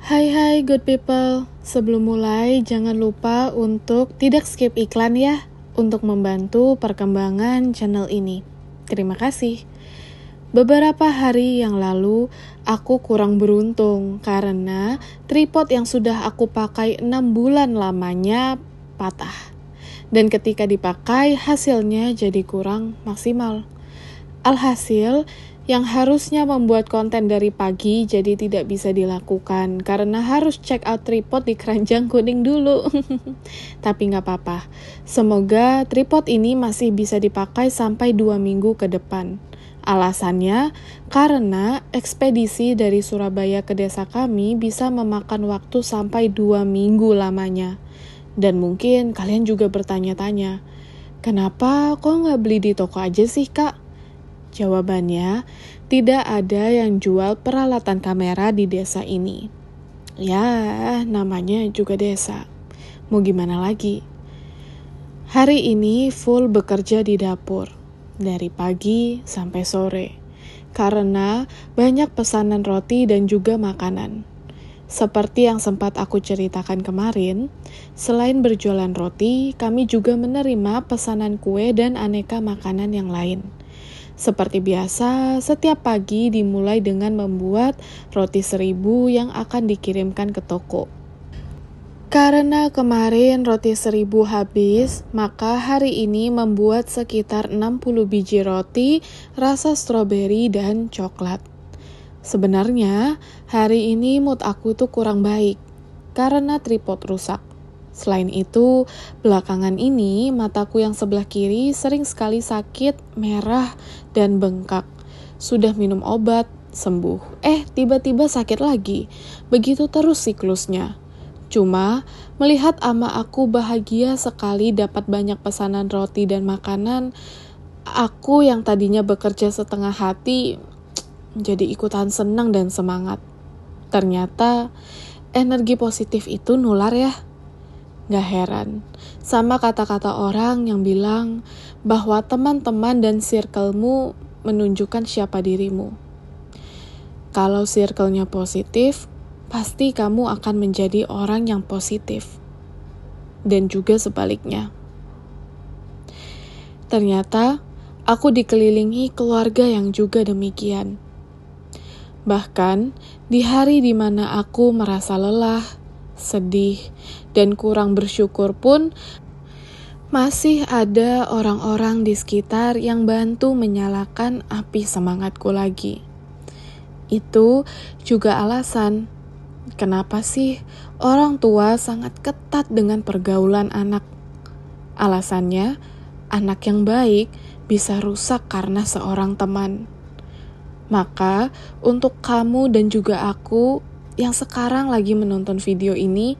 Hai good people, sebelum mulai jangan lupa untuk tidak skip iklan ya, untuk membantu perkembangan channel ini. Terima kasih. Beberapa hari yang lalu, aku kurang beruntung karena tripod yang sudah aku pakai 6 bulan lamanya patah. Dan ketika dipakai, hasilnya jadi kurang maksimal. Alhasil, yang harusnya membuat konten dari pagi jadi tidak bisa dilakukan karena harus check out tripod di keranjang kuning dulu. Tapi nggak apa-apa, semoga tripod ini masih bisa dipakai sampai 2 minggu ke depan. Alasannya, karena ekspedisi dari Surabaya ke desa kami bisa memakan waktu sampai 2 minggu lamanya. Dan mungkin kalian juga bertanya-tanya, kenapa kok nggak beli di toko aja sih kak? Jawabannya, tidak ada yang jual peralatan kamera di desa ini. Ya, namanya juga desa. Mau gimana lagi? Hari ini full bekerja di dapur, dari pagi sampai sore. Karena banyak pesanan roti dan juga makanan. Seperti yang sempat aku ceritakan kemarin, selain berjualan roti, kami juga menerima pesanan kue dan aneka makanan yang lain. Seperti biasa, setiap pagi dimulai dengan membuat roti 1000 yang akan dikirimkan ke toko. Karena kemarin roti 1000 habis, maka hari ini membuat sekitar 60 biji roti rasa stroberi dan coklat. Sebenarnya, hari ini mood aku tuh kurang baik, karena tripod rusak. Selain itu, belakangan ini mataku yang sebelah kiri sering sekali sakit, merah, dan bengkak. Sudah minum obat, sembuh. Tiba-tiba sakit lagi. Begitu terus siklusnya. Cuma, melihat ama aku bahagia sekali dapat banyak pesanan roti dan makanan, aku yang tadinya bekerja setengah hati, jadi ikutan senang dan semangat. Ternyata, energi positif itu nular ya. Gak heran, sama kata-kata orang yang bilang bahwa teman-teman dan circle-mu menunjukkan siapa dirimu. Kalau circle-nya positif, pasti kamu akan menjadi orang yang positif. Dan juga sebaliknya. Ternyata, aku dikelilingi keluarga yang juga demikian. Bahkan, di hari di mana aku merasa lelah, sedih, dan kurang bersyukur pun, masih ada orang-orang di sekitar yang bantu menyalakan api semangatku lagi. Itu juga alasan kenapa sih orang tua sangat ketat dengan pergaulan anak. Alasannya, anak yang baik bisa rusak karena seorang teman. Maka, untuk kamu dan juga aku yang sekarang lagi menonton video ini,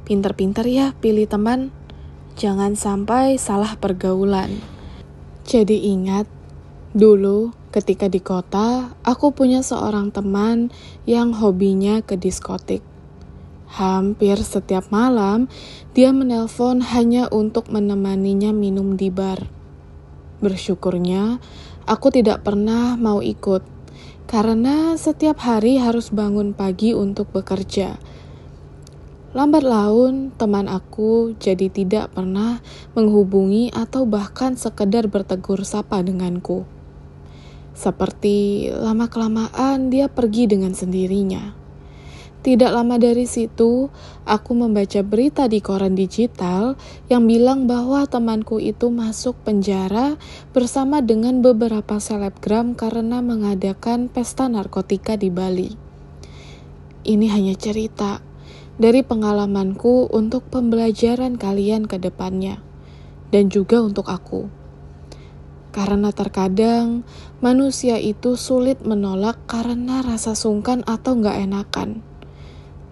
pinter-pinter ya pilih teman. Jangan sampai salah pergaulan. Jadi ingat, dulu ketika di kota, aku punya seorang teman yang hobinya ke diskotik. Hampir setiap malam, dia menelpon hanya untuk menemaninya minum di bar. Bersyukurnya, aku tidak pernah mau ikut. Karena setiap hari harus bangun pagi untuk bekerja. Lambat laun, teman aku jadi tidak pernah menghubungi atau bahkan sekedar bertegur sapa denganku. Seperti lama-kelamaan dia pergi dengan sendirinya. Tidak lama dari situ, aku membaca berita di koran digital yang bilang bahwa temanku itu masuk penjara bersama dengan beberapa selebgram karena mengadakan pesta narkotika di Bali. Ini hanya cerita dari pengalamanku untuk pembelajaran kalian ke depannya, dan juga untuk aku. Karena terkadang manusia itu sulit menolak karena rasa sungkan atau gak enakan.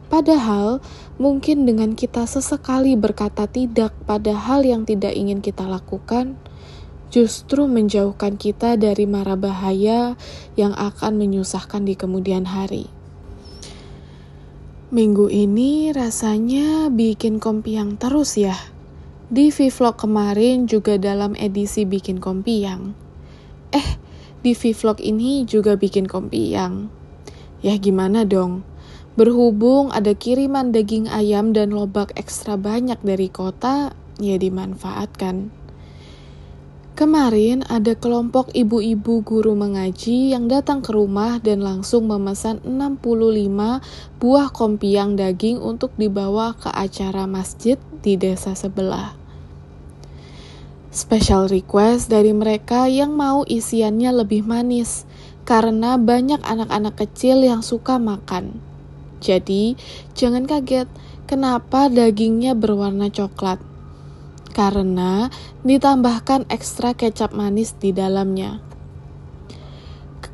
Padahal, mungkin dengan kita sesekali berkata tidak pada hal yang tidak ingin kita lakukan, justru menjauhkan kita dari mara bahaya yang akan menyusahkan di kemudian hari. Minggu ini rasanya bikin kompiang terus ya. Di vlog kemarin juga dalam edisi bikin kompiang. Di vlog ini juga bikin kompiang. Ya gimana dong? Berhubung ada kiriman daging ayam dan lobak ekstra banyak dari kota, ya dimanfaatkan. Kemarin ada kelompok ibu-ibu guru mengaji yang datang ke rumah dan langsung memesan 65 buah kompiang daging untuk dibawa ke acara masjid di desa sebelah. Special request dari mereka yang mau isiannya lebih manis, karena banyak anak-anak kecil yang suka makan. Jadi, jangan kaget kenapa dagingnya berwarna coklat. Karena ditambahkan ekstra kecap manis di dalamnya.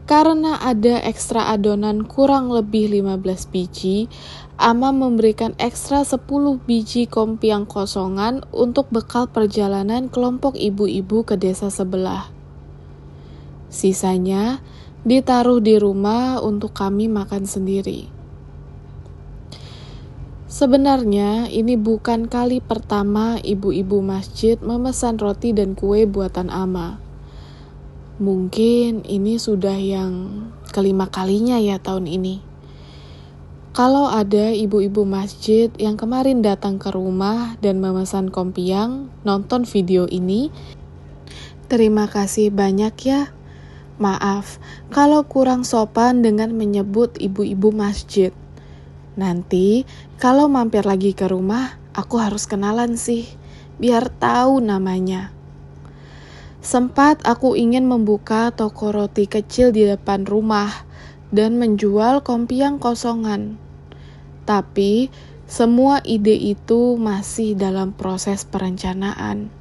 Karena ada ekstra adonan kurang lebih 15 biji, Ama memberikan ekstra 10 biji kompiang kosongan untuk bekal perjalanan kelompok ibu-ibu ke desa sebelah. Sisanya ditaruh di rumah untuk kami makan sendiri. Sebenarnya ini bukan kali pertama ibu-ibu masjid memesan roti dan kue buatan Ama. Mungkin ini sudah yang kelima kalinya ya tahun ini. Kalau ada ibu-ibu masjid yang kemarin datang ke rumah dan memesan kompiang, nonton video ini, terima kasih banyak ya. Maaf kalau kurang sopan dengan menyebut ibu-ibu masjid. Nanti kalau mampir lagi ke rumah, aku harus kenalan sih, biar tahu namanya. Sempat aku ingin membuka toko roti kecil di depan rumah dan menjual kompiang kosongan. Tapi semua ide itu masih dalam proses perencanaan.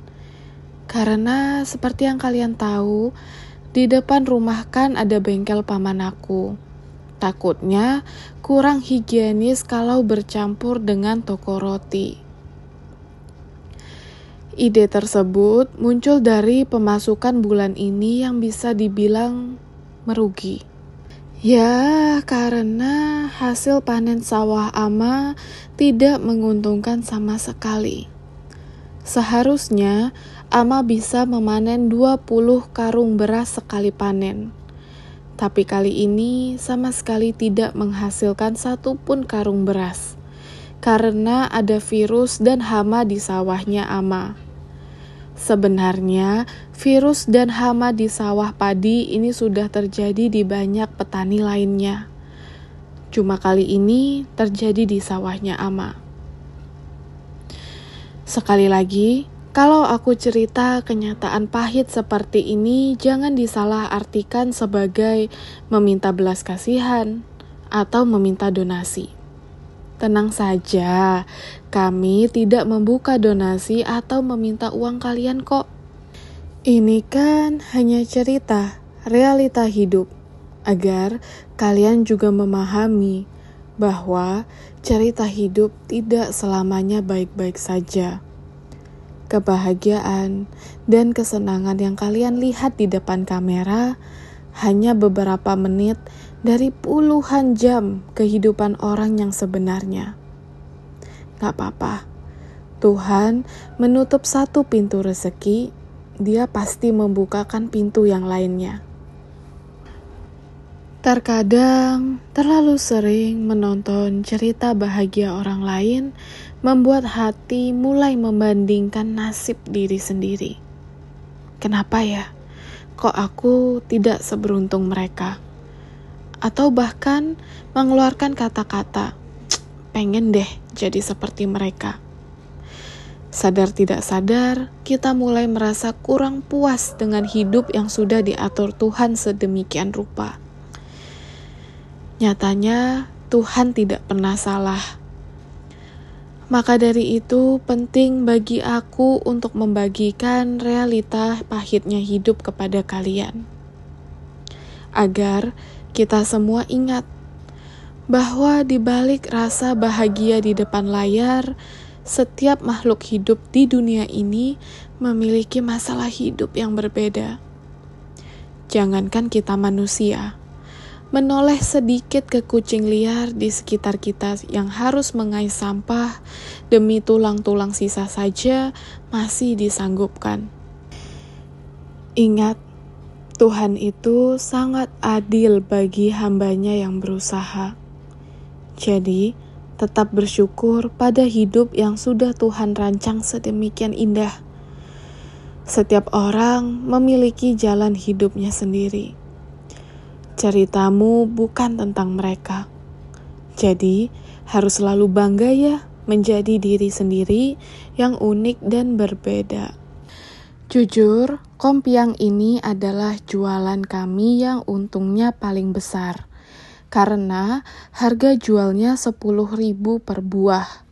Karena seperti yang kalian tahu, di depan rumah kan ada bengkel paman aku. Takutnya kurang higienis kalau bercampur dengan toko roti. Ide tersebut muncul dari pemasukan bulan ini yang bisa dibilang merugi. Ya, karena hasil panen sawah Ama tidak menguntungkan sama sekali. Seharusnya Ama bisa memanen 20 karung beras sekali panen. Tapi kali ini sama sekali tidak menghasilkan satupun karung beras, karena ada virus dan hama di sawahnya Ama. Sebenarnya, virus dan hama di sawah padi ini sudah terjadi di banyak petani lainnya. Cuma kali ini terjadi di sawahnya Ama. Sekali lagi, kalau aku cerita kenyataan pahit seperti ini, jangan disalahartikan sebagai meminta belas kasihan atau meminta donasi. Tenang saja, kami tidak membuka donasi atau meminta uang kalian kok. Ini kan hanya cerita, realita hidup, agar kalian juga memahami bahwa cerita hidup tidak selamanya baik-baik saja. Kebahagiaan dan kesenangan yang kalian lihat di depan kamera hanya beberapa menit dari puluhan jam kehidupan orang yang sebenarnya. Gak apa-apa, Tuhan menutup satu pintu rezeki, Dia pasti membukakan pintu yang lainnya. Terkadang terlalu sering menonton cerita bahagia orang lain membuat hati mulai membandingkan nasib diri sendiri. Kenapa ya? Kok aku tidak seberuntung mereka? Atau bahkan mengeluarkan kata-kata, pengen deh jadi seperti mereka. Sadar tidak sadar, kita mulai merasa kurang puas dengan hidup yang sudah diatur Tuhan sedemikian rupa. Nyatanya, Tuhan tidak pernah salah. Maka dari itu, penting bagi aku untuk membagikan realita pahitnya hidup kepada kalian. Agar kita semua ingat bahwa di balik rasa bahagia di depan layar, setiap makhluk hidup di dunia ini memiliki masalah hidup yang berbeda. Jangankan kita manusia, menoleh sedikit ke kucing liar di sekitar kita yang harus mengais sampah demi tulang-tulang sisa saja masih disanggupkan. Ingat, Tuhan itu sangat adil bagi hambanya yang berusaha. Jadi, tetap bersyukur pada hidup yang sudah Tuhan rancang sedemikian indah. Setiap orang memiliki jalan hidupnya sendiri. Ceritamu bukan tentang mereka. Jadi, harus selalu bangga ya menjadi diri sendiri yang unik dan berbeda. Jujur, kompiang ini adalah jualan kami yang untungnya paling besar. Karena harga jualnya 10.000 per buah.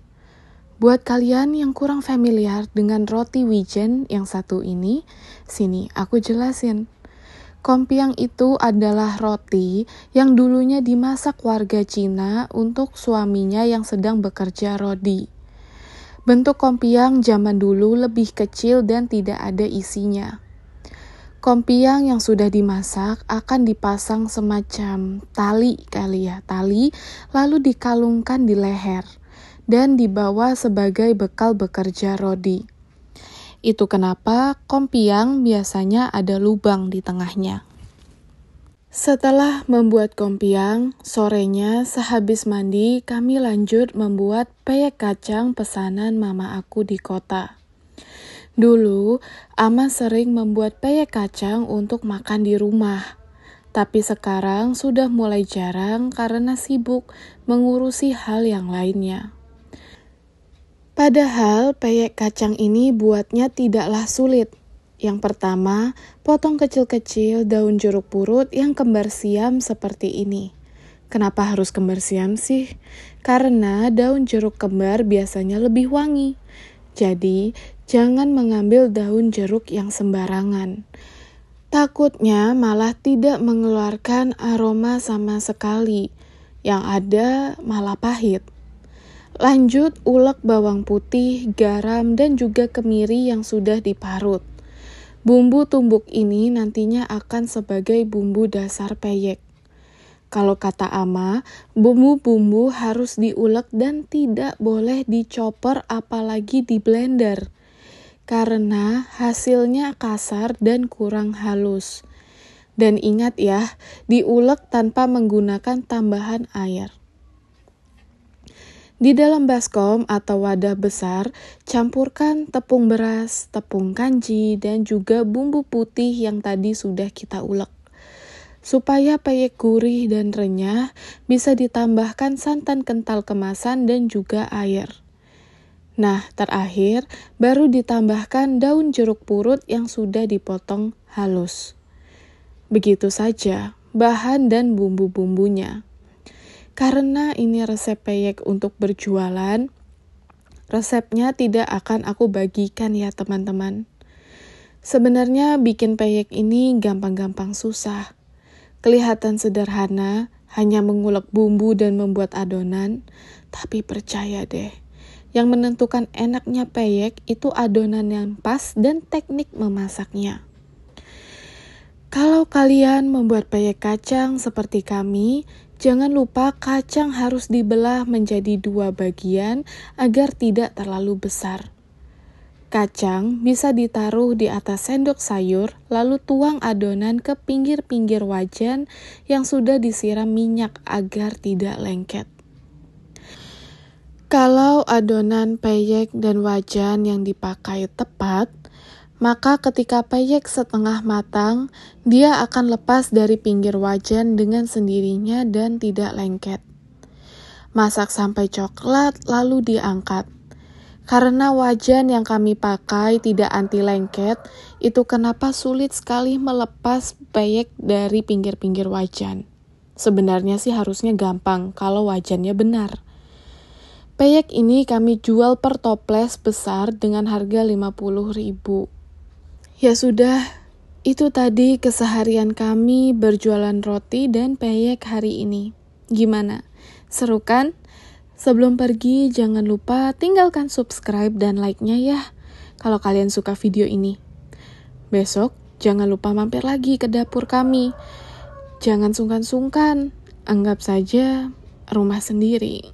Buat kalian yang kurang familiar dengan roti wijen yang satu ini, sini aku jelasin. Kompiang itu adalah roti yang dulunya dimasak warga Cina untuk suaminya yang sedang bekerja rodi. Bentuk kompiang zaman dulu lebih kecil dan tidak ada isinya. Kompiang yang sudah dimasak akan dipasang semacam tali lalu dikalungkan di leher dan dibawa sebagai bekal bekerja rodi. Itu kenapa kompiang biasanya ada lubang di tengahnya. Setelah membuat kompiang, sorenya sehabis mandi kami lanjut membuat peyek kacang pesanan mama aku di kota. Dulu, Ama sering membuat peyek kacang untuk makan di rumah. Tapi sekarang sudah mulai jarang karena sibuk mengurusi hal yang lainnya. Padahal peyek kacang ini buatnya tidaklah sulit. Yang pertama, potong kecil-kecil daun jeruk purut yang kembar siam seperti ini. Kenapa harus kembar siam sih? Karena daun jeruk kembar biasanya lebih wangi. Jadi, jangan mengambil daun jeruk yang sembarangan. Takutnya malah tidak mengeluarkan aroma sama sekali. Yang ada malah pahit. Lanjut, ulek bawang putih, garam, dan juga kemiri yang sudah diparut. Bumbu tumbuk ini nantinya akan sebagai bumbu dasar peyek. Kalau kata Ama, bumbu-bumbu harus diulek dan tidak boleh dicoper apalagi di blender. Karena hasilnya kasar dan kurang halus. Dan ingat ya, diulek tanpa menggunakan tambahan air. Di dalam baskom atau wadah besar, campurkan tepung beras, tepung kanji, dan juga bumbu putih yang tadi sudah kita ulek. Supaya peyek gurih dan renyah, bisa ditambahkan santan kental kemasan dan juga air. Nah, terakhir, baru ditambahkan daun jeruk purut yang sudah dipotong halus. Begitu saja bahan dan bumbu-bumbunya. Karena ini resep peyek untuk berjualan, resepnya tidak akan aku bagikan ya teman-teman. Sebenarnya bikin peyek ini gampang-gampang susah. Kelihatan sederhana, hanya mengulek bumbu dan membuat adonan, tapi percaya deh, yang menentukan enaknya peyek itu adonan yang pas dan teknik memasaknya. Kalau kalian membuat peyek kacang seperti kami, jangan lupa kacang harus dibelah menjadi 2 bagian agar tidak terlalu besar. Kacang bisa ditaruh di atas sendok sayur, lalu tuang adonan ke pinggir-pinggir wajan yang sudah disiram minyak agar tidak lengket. Kalau adonan peyek dan wajan yang dipakai tepat, maka ketika peyek setengah matang, dia akan lepas dari pinggir wajan dengan sendirinya dan tidak lengket. Masak sampai coklat lalu diangkat. Karena wajan yang kami pakai tidak anti lengket, itu kenapa sulit sekali melepas peyek dari pinggir-pinggir wajan. Sebenarnya sih harusnya gampang kalau wajannya benar. Peyek ini kami jual per toples besar dengan harga 50.000. Ya sudah, itu tadi keseharian kami berjualan roti dan peyek hari ini. Gimana? Seru kan? Sebelum pergi, jangan lupa tinggalkan subscribe dan like-nya ya, kalau kalian suka video ini. Besok, jangan lupa mampir lagi ke dapur kami. Jangan sungkan-sungkan, anggap saja rumah sendiri.